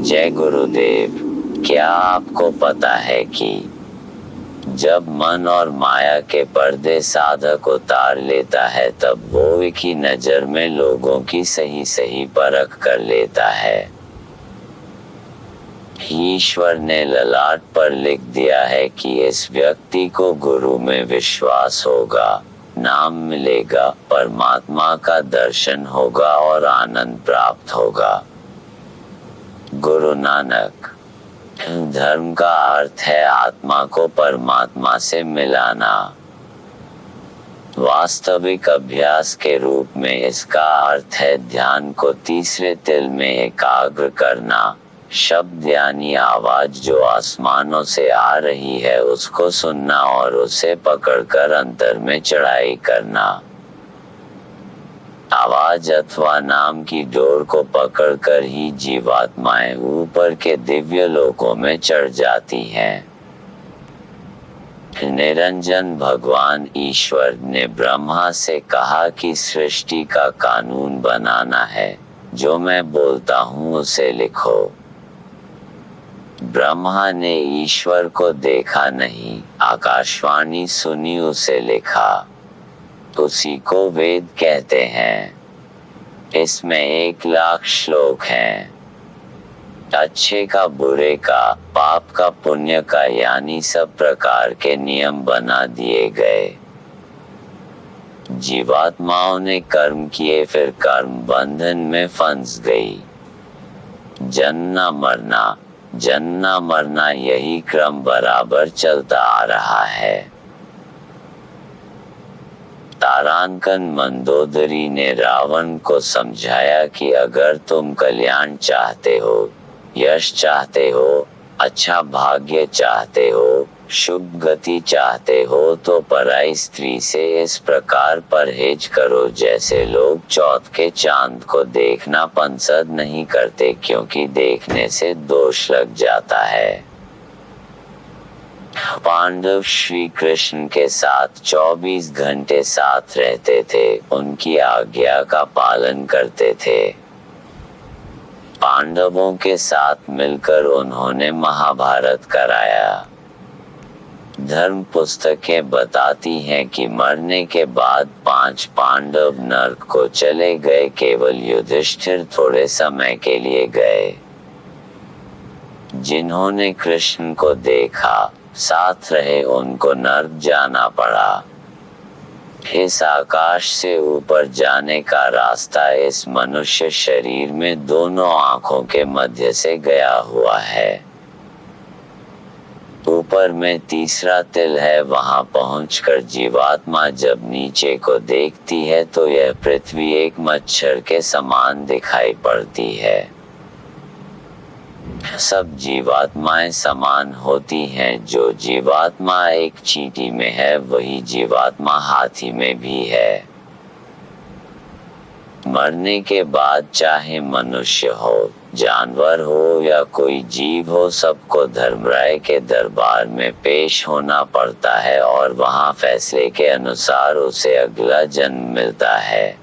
जय गुरुदेव। क्या आपको पता है कि जब मन और माया के पर्दे साधक उतार लेता है तब वो एक ही नजर में लोगों की सही सही परख कर लेता है। ईश्वर ने ललाट पर लिख दिया है कि इस व्यक्ति को गुरु में विश्वास होगा, नाम मिलेगा, परमात्मा का दर्शन होगा और आनंद प्राप्त होगा। गुरु नानक। धर्म का अर्थ है आत्मा को परमात्मा से मिलाना। वास्तविक अभ्यास के रूप में इसका अर्थ है ध्यान को तीसरे तिल में एकाग्र करना। शब्द यानी आवाज जो आसमानों से आ रही है उसको सुनना और उसे पकड़कर अंतर में चढ़ाई करना। आवाज अथवा नाम की डोर को पकड़कर ही जीवात्माएं ऊपर के दिव्य लोकों में चढ़ जाती हैं। निरंजन भगवान ईश्वर ने ब्रह्मा से कहा कि सृष्टि का कानून बनाना है, जो मैं बोलता हूँ उसे लिखो। ब्रह्मा ने ईश्वर को देखा नहीं, आकाशवाणी सुनी उसे लिखा। उसी को वेद कहते हैं। इसमें 1,00,000 श्लोक हैं। अच्छे का बुरे का, पाप का पुण्य का यानी सब प्रकार के नियम बना दिए गए। जीवात्माओं ने कर्म किए, फिर कर्म बंधन में फंस गई। जन्ना मरना यही क्रम बराबर चलता आ रहा है। तारांकन मंदोदरी ने रावण को समझाया कि अगर तुम कल्याण चाहते हो, यश चाहते हो, अच्छा भाग्य चाहते हो, शुभ गति चाहते हो तो पराई स्त्री से इस प्रकार परहेज करो जैसे लोग चौथ के चांद को देखना पसंद नहीं करते, क्योंकि देखने से दोष लग जाता है। पांडव श्री कृष्ण के साथ 24 घंटे साथ रहते थे, उनकी आज्ञा का पालन करते थे। पांडवों के साथ मिलकर उन्होंने महाभारत कराया। धर्म पुस्तकें बताती हैं कि मरने के बाद 5 पांडव नरक को चले गए, केवल युधिष्ठिर थोड़े समय के लिए गए। जिन्होंने कृष्ण को देखा, साथ रहे, उनको नरक जाना पड़ा। इस आकाश से ऊपर जाने का रास्ता इस मनुष्य शरीर में दोनों आंखों के मध्य से गया हुआ है। ऊपर में तीसरा तिल है, वहां पहुंचकर जीवात्मा जब नीचे को देखती है तो यह पृथ्वी एक मच्छर के समान दिखाई पड़ती है। सब जीवात्माएं समान होती हैं। जो जीवात्मा एक चींटी में है वही जीवात्मा हाथी में भी है। मरने के बाद चाहे मनुष्य हो, जानवर हो या कोई जीव हो, सबको धर्मराय के दरबार में पेश होना पड़ता है और वहां फैसले के अनुसार उसे अगला जन्म मिलता है।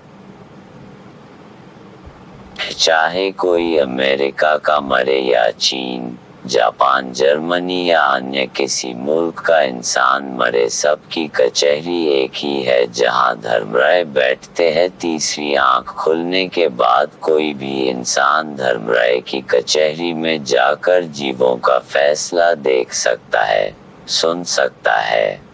चाहे कोई अमेरिका का मरे या चीन, जापान, जर्मनी या अन्य किसी मुल्क का इंसान मरे, सबकी कचहरी एक ही है जहां धर्मराय बैठते हैं। तीसरी आंख खुलने के बाद कोई भी इंसान धर्मराय की कचहरी में जाकर जीवों का फैसला देख सकता है, सुन सकता है।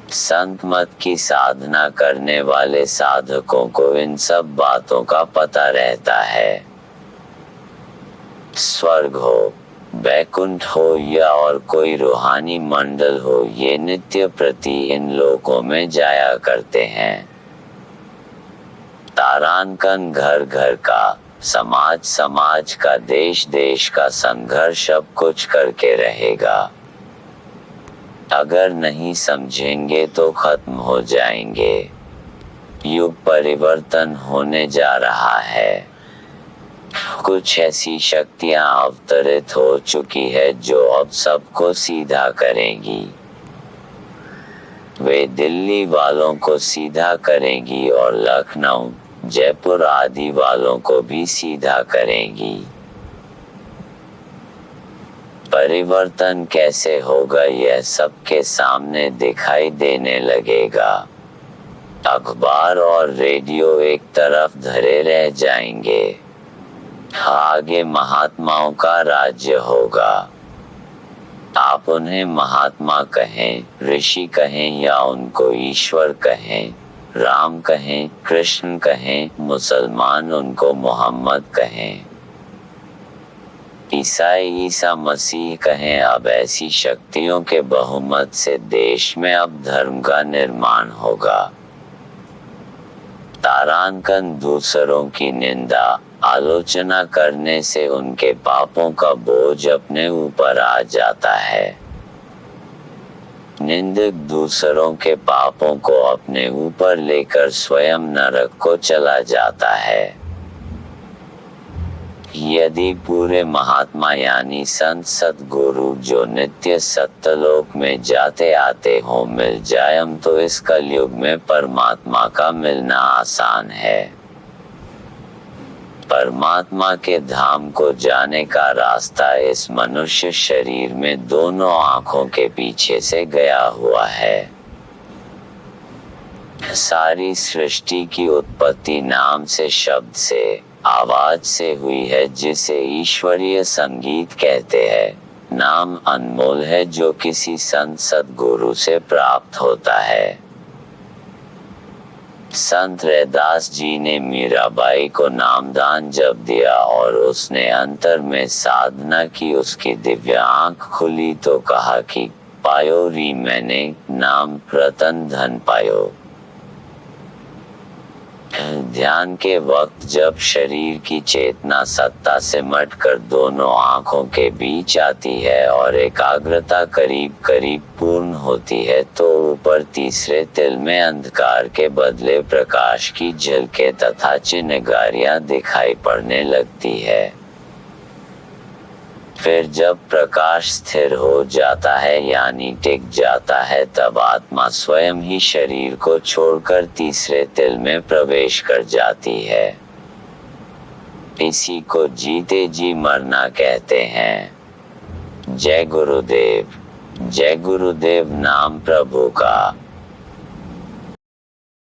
संत मत की साधना करने वाले साधकों को इन सब बातों का पता रहता है। स्वर्ग हो, बैकुंठ हो या और कोई रूहानी मंडल हो, ये नित्य प्रति इन लोकों में जाया करते हैं। तारांकन घर घर का, समाज समाज का, देश देश का संघर्ष अब कुछ करके रहेगा। अगर नहीं समझेंगे तो खत्म हो जाएंगे। युग परिवर्तन होने जा रहा है। कुछ ऐसी शक्तियां अवतरित हो चुकी है जो अब सबको सीधा करेंगी। वे दिल्ली वालों को सीधा करेंगी और लखनऊ, जयपुर आदि वालों को भी सीधा करेंगी। परिवर्तन कैसे होगा यह सबके सामने दिखाई देने लगेगा। अखबार और रेडियो एक तरफ धरे रह जाएंगे। आगे महात्माओं का राज्य होगा। आप उन्हें महात्मा कहें, ऋषि कहें या उनको ईश्वर कहें, राम कहें, कृष्ण कहें, मुसलमान उनको मोहम्मद कहें, ईसाई ईसा मसीह कहें, अब ऐसी शक्तियों के बहुमत से देश में अब धर्म का निर्माण होगा। तारांकन दूसरों की निंदा, आलोचना करने से उनके पापों का बोझ अपने ऊपर आ जाता है। निंदक दूसरों के पापों को अपने ऊपर लेकर स्वयं नरक को चला जाता है। यदि पूरे महात्मा यानी संत सद्गुरु जो नित्य सत्यलोक में जाते आते हो मिल जायम तो इस कलयुग में परमात्मा का मिलना आसान है। परमात्मा के धाम को जाने का रास्ता इस मनुष्य शरीर में दोनों आँखों के पीछे से गया हुआ है। सारी सृष्टि की उत्पत्ति नाम से, शब्द से, आवाज से हुई है जिसे ईश्वरीय संगीत कहते हैं। नाम अनमोल है जो किसी संत सद्गुरु से प्राप्त होता है। संत रैदास जी ने मीराबाई को नामदान जब दिया और उसने अंतर में साधना की, उसकी दिव्य आंख खुली तो कहा कि पायो री मैंने नाम रतन धन पायो। ध्यान के वक्त जब शरीर की चेतना सत्ता से मटकर दोनों आँखों के बीच आती है और एकाग्रता करीब करीब पूर्ण होती है तो ऊपर तीसरे तिल में अंधकार के बदले प्रकाश की झलकें तथा चिनगारियां दिखाई पड़ने लगती है। फिर जब प्रकाश स्थिर हो जाता है यानी टिक जाता है तब आत्मा स्वयं ही शरीर को छोड़कर तीसरे तिल में प्रवेश कर जाती है। इसी को जीते जी मरना कहते हैं। जय गुरुदेव। जय गुरुदेव। नाम प्रभु का